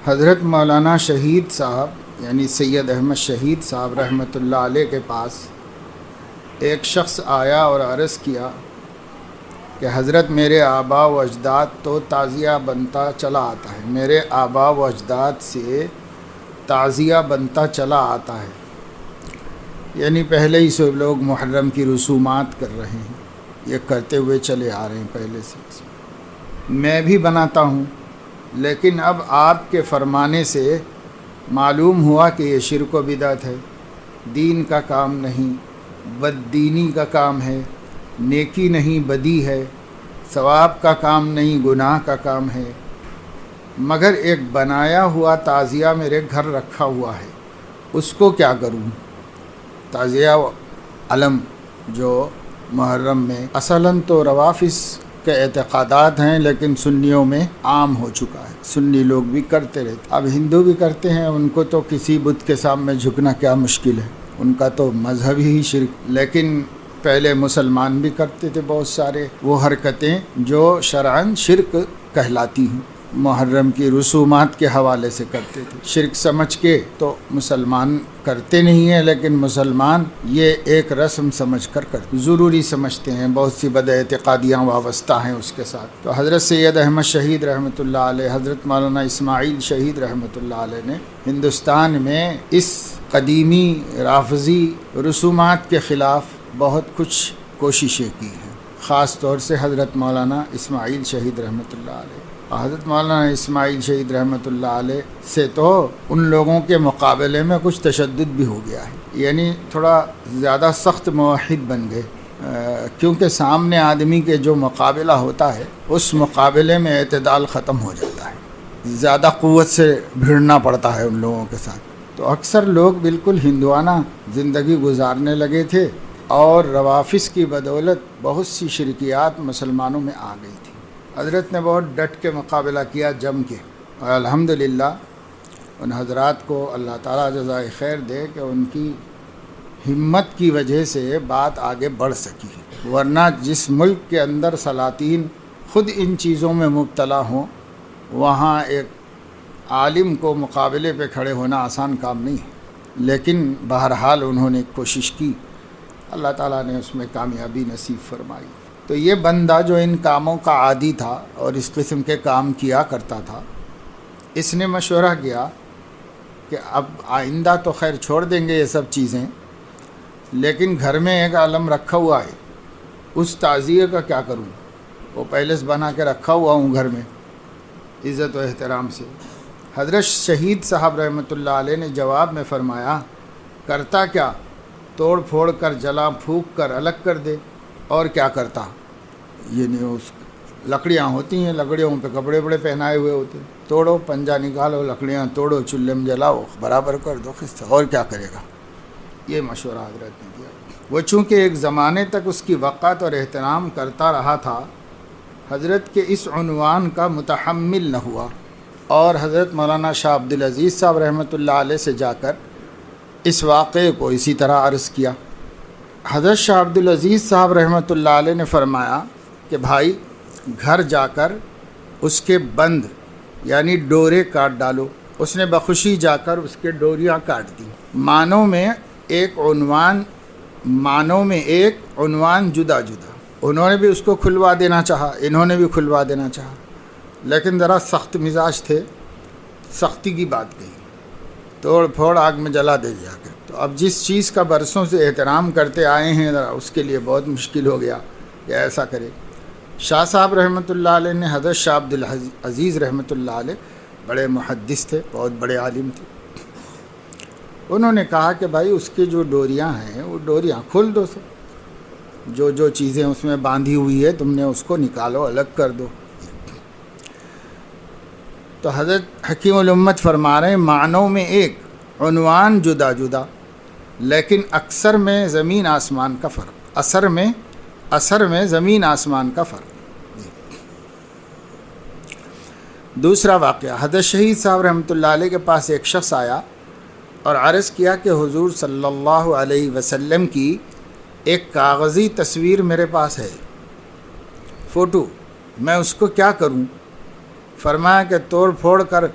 حضرت مولانا شہید صاحب یعنی سید احمد شہید صاحب رحمۃ اللہ علیہ کے پاس ایک شخص آیا اور عرض کیا کہ حضرت میرے آبا و اجداد تو تعزیہ بنتا چلا آتا ہے، میرے آبا و اجداد سے تعزیہ بنتا چلا آتا ہے، یعنی پہلے ہی سے لوگ محرم کی رسومات کر رہے ہیں، یہ کرتے ہوئے چلے آ رہے ہیں پہلے سے، میں بھی بناتا ہوں، لیکن اب آپ کے فرمانے سے معلوم ہوا کہ یہ شرک و بدعت ہے، دین کا کام نہیں، بددینی کا کام ہے، نیکی نہیں بدی ہے، ثواب کا کام نہیں گناہ کا کام ہے، مگر ایک بنایا ہوا تعزیہ میرے گھر رکھا ہوا ہے، اس کو کیا کروں؟ تعزیہ علم جو محرم میں اصلاً تو روافظ کے اعتقادات ہیں، لیکن سنیوں میں عام ہو چکا ہے، سنی لوگ بھی کرتے رہتے، اب ہندو بھی کرتے ہیں، ان کو تو کسی بت کے سامنے جھکنا کیا مشکل ہے، ان کا تو مذہب ہی شرک، لیکن پہلے مسلمان بھی کرتے تھے بہت سارے وہ حرکتیں جو شرعاً شرک کہلاتی ہیں، محرم کی رسومات کے حوالے سے کرتے تھے، شرک سمجھ کے تو مسلمان کرتے نہیں ہیں، لیکن مسلمان یہ ایک رسم سمجھ کر کرتے، ضروری سمجھتے ہیں، بہت سی بد اعتقادیاں وابستہ ہیں اس کے ساتھ۔ تو حضرت سید احمد شہید رحمۃ اللہ علیہ، حضرت مولانا اسماعیل شہید رحمۃ اللہ علیہ نے ہندوستان میں اس قدیمی رافضی رسومات کے خلاف بہت کچھ کوششیں کی ہیں، خاص طور سے حضرت مولانا اسماعیل شہید رحمۃ اللہ علیہ۔ حضرت مولانا اسماعیل شہید رحمۃ اللہ علیہ سے تو ان لوگوں کے مقابلے میں کچھ تشدد بھی ہو گیا ہے، یعنی تھوڑا زیادہ سخت موحد بن گئے، کیونکہ سامنے آدمی کے جو مقابلہ ہوتا ہے اس مقابلے میں اعتدال ختم ہو جاتا ہے، زیادہ قوت سے بھیڑنا پڑتا ہے ان لوگوں کے ساتھ، تو اکثر لوگ بالکل ہندوانہ زندگی گزارنے لگے تھے، اور روافظ کی بدولت بہت سی شرکیات مسلمانوں میں آ گئی تھی۔ حضرت نے بہت ڈٹ کے مقابلہ کیا، جم کے، اور الحمدللہ ان حضرات کو اللہ تعالیٰ جزائے خیر دے کہ ان کی ہمت کی وجہ سے بات آگے بڑھ سکی ہے، ورنہ جس ملک کے اندر سلاطین خود ان چیزوں میں مبتلا ہوں، وہاں ایک عالم کو مقابلے پہ کھڑے ہونا آسان کام نہیں ہے، لیکن بہرحال انہوں نے کوشش کی، اللہ تعالیٰ نے اس میں کامیابی نصیب فرمائی۔ تو یہ بندہ جو ان کاموں کا عادی تھا اور اس قسم کے کام کیا کرتا تھا، اس نے مشورہ کیا کہ اب آئندہ تو خیر چھوڑ دیں گے یہ سب چیزیں، لیکن گھر میں ایک عالم رکھا ہوا ہے، اس تعزیے کا کیا کروں؟ وہ پیلس بنا کے رکھا ہوا ہوں گھر میں عزت و احترام سے۔ حضرت شہید صاحب رحمۃ اللہ علیہ نے جواب میں فرمایا، کرتا کیا؟ توڑ پھوڑ کر جلا پھونک کر الگ کر دے، اور کیا کرتا؟ یہ نہیں، اس لکڑیاں ہوتی ہیں، لکڑیوں پہ کپڑے بڑے پہنائے ہوئے ہوتے ہیں، توڑو، پنجہ نکالو، لکڑیاں توڑو، چولہے میں جلاؤ، برابر کر دو خستہ، اور کیا کرے گا؟ یہ مشورہ حضرت نے دیا۔ وہ چونکہ ایک زمانے تک اس کی وقت اور احترام کرتا رہا تھا، حضرت کے اس عنوان کا متحمل نہ ہوا، اور حضرت مولانا شاہ عبدالعزیز صاحب رحمۃ اللہ علیہ سے جا کر اس واقعے کو اسی طرح عرض کیا۔ حضرت شاہ عبدالعزیز صاحب رحمۃ اللہ علیہ نے فرمایا کہ بھائی گھر جا کر اس کے بند یعنی ڈورے کاٹ ڈالو۔ اس نے بخوشی جا کر اس کے ڈوریاں کاٹ دی۔ معنوں میں ایک عنوان جدا جدا، انہوں نے بھی اس کو کھلوا دینا چاہا، انہوں نے بھی کھلوا دینا چاہا، لیکن ذرا سخت مزاج تھے، سختی کی بات کہی، توڑ پھوڑ آگ میں جلا دے جا کر۔ تو اب جس چیز کا برسوں سے احترام کرتے آئے ہیں، ذرا اس کے لیے بہت مشکل ہو گیا کہ ایسا کرے۔ شاہ صاحب رحمۃ اللہ علیہ نے، حضرت شاہ عبدالعزیز رحمۃ اللہ علیہ بڑے محدث تھے، بہت بڑے عالم تھے، انہوں نے کہا کہ بھائی اس کی جو ڈوریاں ہیں وہ ڈوریاں کھول دو، جو چیزیں اس میں باندھی ہوئی ہے تم نے اس کو نکالو، الگ کر دو۔ تو حضرت حکیم الامت فرما رہے ہیں، معنوں میں ایک، عنوان جدا جدا، لیکن اثر میں زمین آسمان کا فرق، اثر میں زمین آسمان کا فرق۔ دوسرا واقعہ، حضرت شہید صاحب رحمۃ اللہ علیہ کے پاس ایک شخص آیا اور عرض کیا کہ حضور صلی اللہ علیہ وسلم کی ایک کاغذی تصویر میرے پاس ہے، فوٹو، میں اس کو کیا کروں؟ فرمایا کہ توڑ پھوڑ کر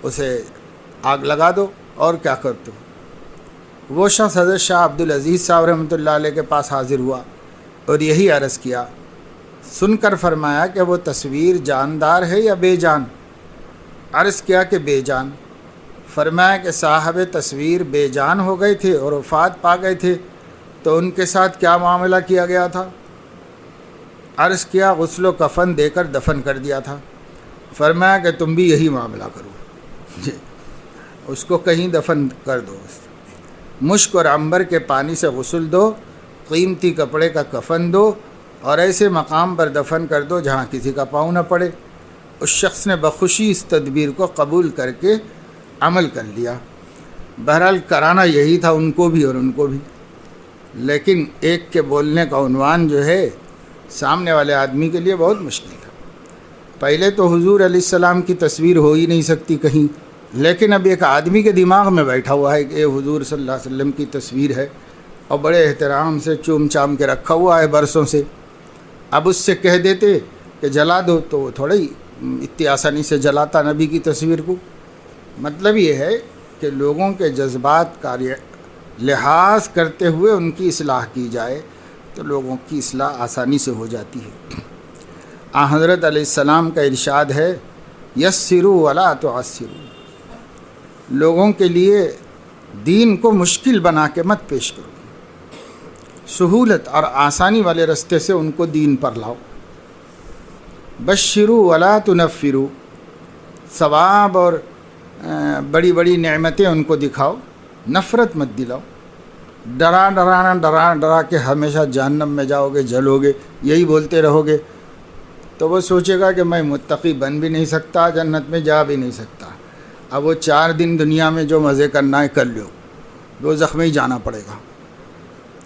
اسے آگ لگا دو اور کیا کر دو۔ وہ شخص حضرت شاہ عبدالعزیز صاحب رحمۃ اللہ علیہ کے پاس حاضر ہوا اور یہی عرض کیا، سن کر فرمایا کہ وہ تصویر جاندار ہے یا بے جان؟ عرض کیا کہ بے جان۔ فرمایا کہ صاحب تصویر بے جان ہو گئے تھے اور وفات پا گئے تھے تو ان کے ساتھ کیا معاملہ کیا گیا تھا؟ عرض کیا غسل و کفن دے کر دفن کر دیا تھا۔ فرمایا کہ تم بھی یہی معاملہ کرو، اس کو کہیں دفن کر دو، مشک اور عنبر کے پانی سے غسل دو، قیمتی کپڑے کا کفن دو اور ایسے مقام پر دفن کر دو جہاں کسی کا پاؤں نہ پڑے۔ اس شخص نے بخوشی اس تدبیر کو قبول کر کے عمل کر لیا۔ بہرحال کرانا یہی تھا ان کو بھی اور ان کو بھی، لیکن ایک کے بولنے کا عنوان جو ہے سامنے والے آدمی کے لیے بہت مشکل تھا۔ پہلے تو حضور علیہ السلام کی تصویر ہو ہی نہیں سکتی کہیں، لیکن اب ایک آدمی کے دماغ میں بیٹھا ہوا ہے کہ یہ حضور صلی اللہ علیہ وسلم کی تصویر ہے اور بڑے احترام سے چوم چام کے رکھا ہوا ہے برسوں سے۔ اب اس سے کہہ دیتے کہ جلا دو تو وہ تھوڑا ہی اتنی آسانی سے جلاتا نبی کی تصویر کو۔ مطلب یہ ہے کہ لوگوں کے جذبات کا لحاظ کرتے ہوئے ان کی اصلاح کی جائے تو لوگوں کی اصلاح آسانی سے ہو جاتی ہے۔ حضرت علیہ السلام کا ارشاد ہے، یسروا ولا تعسروا، لوگوں کے لیے دین کو مشکل بنا کے مت پیش کرو، سہولت اور آسانی والے رستے سے ان کو دین پر لاؤ۔ بشروا ولا تنفروا، ثواب اور بڑی بڑی نعمتیں ان کو دکھاؤ، نفرت مت دلاؤ۔ ڈرا کے ہمیشہ جہنم میں جاؤ گے، جلو گے، یہی بولتے رہو گے تو وہ سوچے گا کہ میں متقی بن بھی نہیں سکتا، جنت میں جا بھی نہیں سکتا۔ اب وہ 4 دن دنیا میں جو مزے کرنا ہے کر لو، وہ زخمی جانا پڑے گا،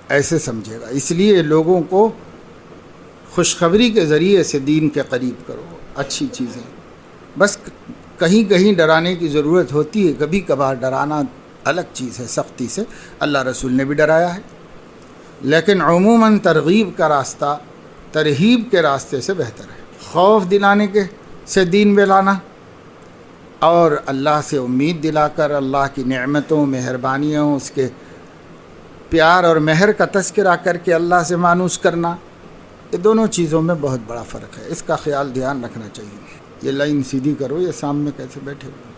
ایسے سمجھے گا۔ اس لیے لوگوں کو خوشخبری کے ذریعے سے دین کے قریب کرو، اچھی چیزیں۔ بس کہیں کہیں ڈرانے کی ضرورت ہوتی ہے، کبھی کبھار ڈرانا الگ چیز ہے، سختی سے اللہ رسول نے بھی ڈرایا ہے، لیکن عموماً ترغیب کا راستہ ترہیب کے راستے سے بہتر ہے۔ خوف دلانے کے سے دین میں لانا اور اللہ سے امید دلا کر اللہ کی نعمتوں، مہربانیوں، اس کے پیار اور مہر کا تذکرہ کر کے اللہ سے مانوس کرنا، یہ دونوں چیزوں میں بہت بڑا فرق ہے۔ اس کا خیال دھیان رکھنا چاہیے۔ یہ لائن سیدھی کرو، یہ سامنے کیسے بیٹھے ہوئے